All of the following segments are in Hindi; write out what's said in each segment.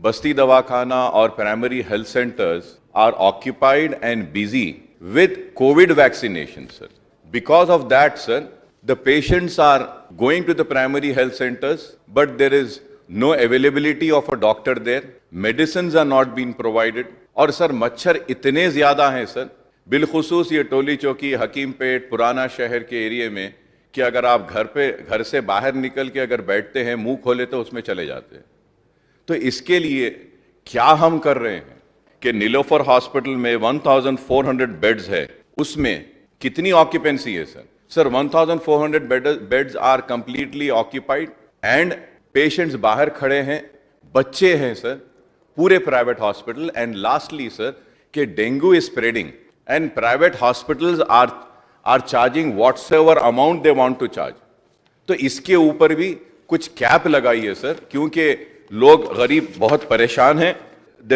Basti Dawakana or primary health centers are occupied and busy with COVID vaccination, sir. Because of that, sir, the patients are going to the primary health centers, but there is no availability of a doctor there. Medicines are not being provided. और सर मच्छर इतने ज़्यादा हैं सर, बिलखुसूस ये टोली चौकी, हकीमपेट, पुराना शहर के एरिया में, कि अगर आप घर से बाहर निकल के अगर बैठते हैं, मुंह खोले तो उसमें चले जाते हैं। तो इसके लिए क्या हम कर रहे हैं कि नीलोफर हॉस्पिटल में 1400 बेड्स है, उसमें कितनी ऑक्यूपेंसी है sir? Sir 1400 beds are completely occupied and patients बाहर खड़े हैं, बच्चे हैं सर, पूरे private hospital. And lastly sir कि dengue is spreading and private hospitals are charging whatsoever amount they want to charge. तो इसके ऊपर भी कुछ कैप लगाइए सर, क्योंकि लोग गरीब बहुत परेशान हैं। The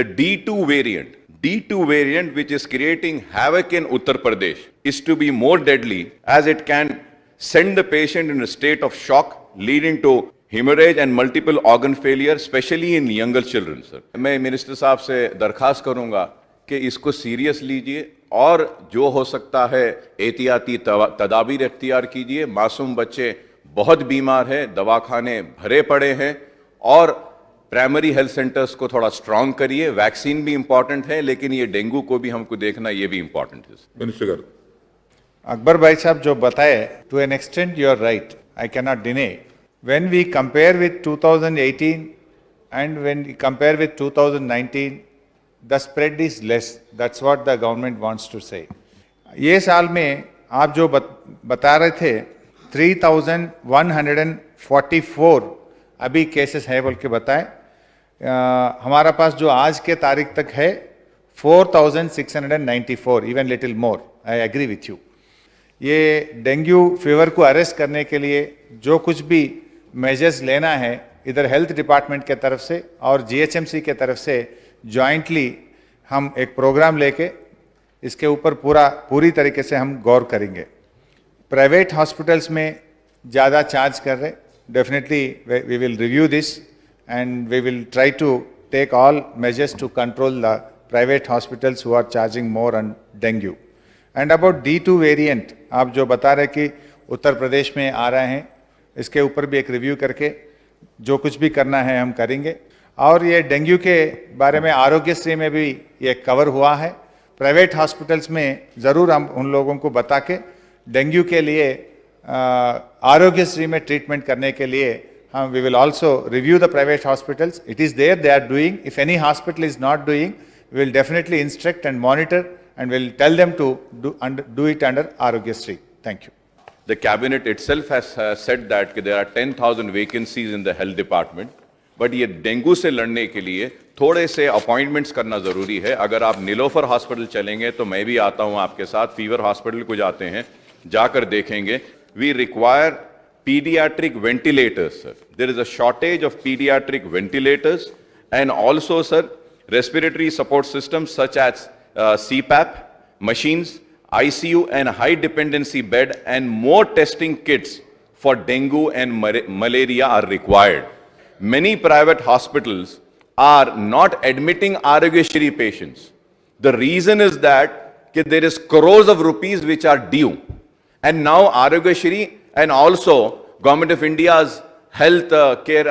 D2 variant which is creating havoc in Uttar Pradesh is to be more deadly as it can send the patient in a state of shock leading to hemorrhage and multiple organ failure, especially in younger children, sir. मैं मिनिस्टर साहब से दरखास्त करूंगा कि इसको सीरियस लीजिए और जो हो सकता है एहतियाती तदाबीर इख्तियार कीजिए। मासूम बच्चे बहुत बीमार हैं, दवाखाने भरे पड़े हैं, और प्राइमरी हेल्थ सेंटर्स को थोड़ा स्ट्रांग करिए। वैक्सीन भी इंपॉर्टेंट है, लेकिन ये डेंगू को भी हमको देखना, ये भी इंपॉर्टेंट है। मिनिस्टर अकबर भाई साहब जो बताए, to an extent you are right, I can not deny. When we compare with 2018 and when we compare with 2019, the spread is less, that's what the government wants to say. ये साल में आप जो बता रहे थे 3144 अभी केसेस है बोल के बताए। हमारा पास जो आज के तारीख तक है 4694, even little more. I agree with you. ये डेंगू फीवर को अरेस्ट करने के लिए जो कुछ भी मेजर्स लेना है, इधर हेल्थ डिपार्टमेंट के तरफ से और GHMC के तरफ से जॉइंटली हम एक प्रोग्राम लेके इसके ऊपर पूरी तरीके से हम गौर करेंगे। प्राइवेट हॉस्पिटल्स में ज़्यादा चार्ज कर रहे, definitely we will review this and we will try to take all measures to control the private hospitals who are charging more on dengue. And about D2 variant, आप जो बता रहे कि उत्तर प्रदेश में आ रहे हैं, इसके ऊपर भी एक रिव्यू करके जो कुछ भी करना है हम करेंगे। और ये डेंगू के बारे में आरोग्यश्री में भी ये कवर हुआ है। प्राइवेट हॉस्पिटल्स में ज़रूर हम उन लोगों को बता के डेंगू के लिए आरोग्यश्री में ट्रीटमेंट करने के लिए हम we will also review the private hospitals. It is there, they are doing. If any hospital is not doing, we will definitely instruct and monitor and will tell them to do it under Aarogyasri. Thank you. The cabinet itself has said that कि there are 10,000 vacancies in the health department, but ये डेंगू से लड़ने के लिए थोड़े से अपॉइंटमेंट्स करना ज़रूरी है। अगर आप नीलोफर हॉस्पिटल चलेंगे तो मैं भी आता हूँ आपके साथ, फीवर हॉस्पिटल को जाते हैं, जाकर देखेंगे। We require pediatric ventilators, sir. There is a shortage of pediatric ventilators, and also, sir, respiratory support systems such as CPAP machines, ICU, and high dependency bed, and more testing kits for dengue and malaria are required. Many private hospitals are not admitting Aarogyasri patients. The reason is that there is crores of rupees which are due. And now Aarogyasri and also Government of India's health care,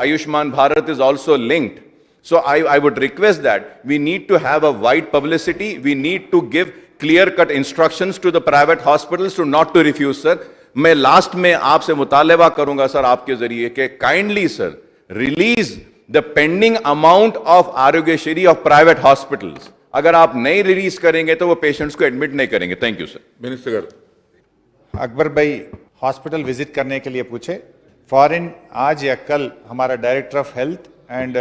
Ayushman Bharat is also linked. So I would request that we need to have a wide publicity. We need to give clear-cut instructions to the private hospitals to not to refuse, sir. मैं लास्ट में आपसे मुतालबा करूंगा सर आपके जरिए कि kindly sir release the pending amount of Aarogyasri of private hospitals. अगर आप नहीं रिलीज करेंगे तो वो पेशेंट्स को एडमिट नहीं करेंगे। Thank you sir. Minister Akbar भाई हॉस्पिटल विजिट करने के लिए पूछे। फॉरेन आज या कल हमारा director of health and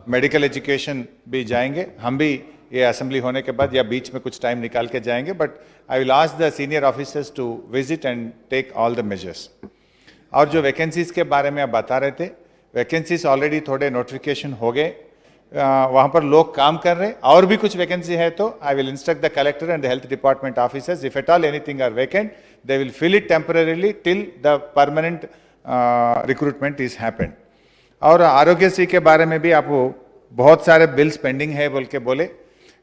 medical education भी जाएंगे। हम भी ये असेंबली होने के बाद या बीच में कुछ टाइम निकाल के जाएंगे, but I will ask the senior officers to visit and take all the measures. और जो वैकेंसीज के बारे में आप बता रहे थे, वैकेंसीज ऑलरेडी थोड़े नोटिफिकेशन हो गए, वहाँ पर लोग काम कर रहे हैं। और भी कुछ वैकेंसी है तो I will instruct the collector and the health department officers, if at all anything are vacant they will fill it temporarily till the permanent recruitment is happened. और आरोग्यश्री के बारे में भी आपको बहुत सारे बिल्स पेंडिंग है बोल के बोले।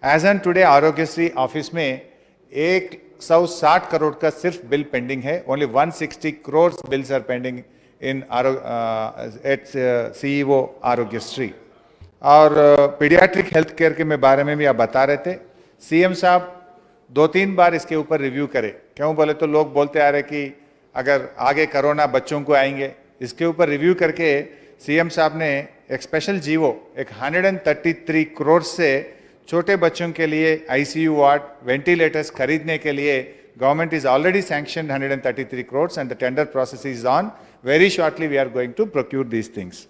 As an today Aarogyasri office में 160 करोड़ का सिर्फ बिल पेंडिंग है। Only 160 crore bills are pending in at CEO Aarogyasri. और पीडियाट्रिक हेल्थ केयर के बारे में भी आप बता रहे थे। सीएम साहब 2-3 बार इसके ऊपर रिव्यू करें। क्यों बोले तो लोग बोलते आ रहे कि अगर आगे कोरोना बच्चों को आएंगे, इसके ऊपर रिव्यू करके सीएम साहब ने एक स्पेशल जीवो एक 133 करोड़ से छोटे बच्चों के लिए आईसीयू वार्ड वेंटिलेटर्स खरीदने के लिए government is already sanctioned 133 crores and the tender process is on. Very shortly we are going to procure these things.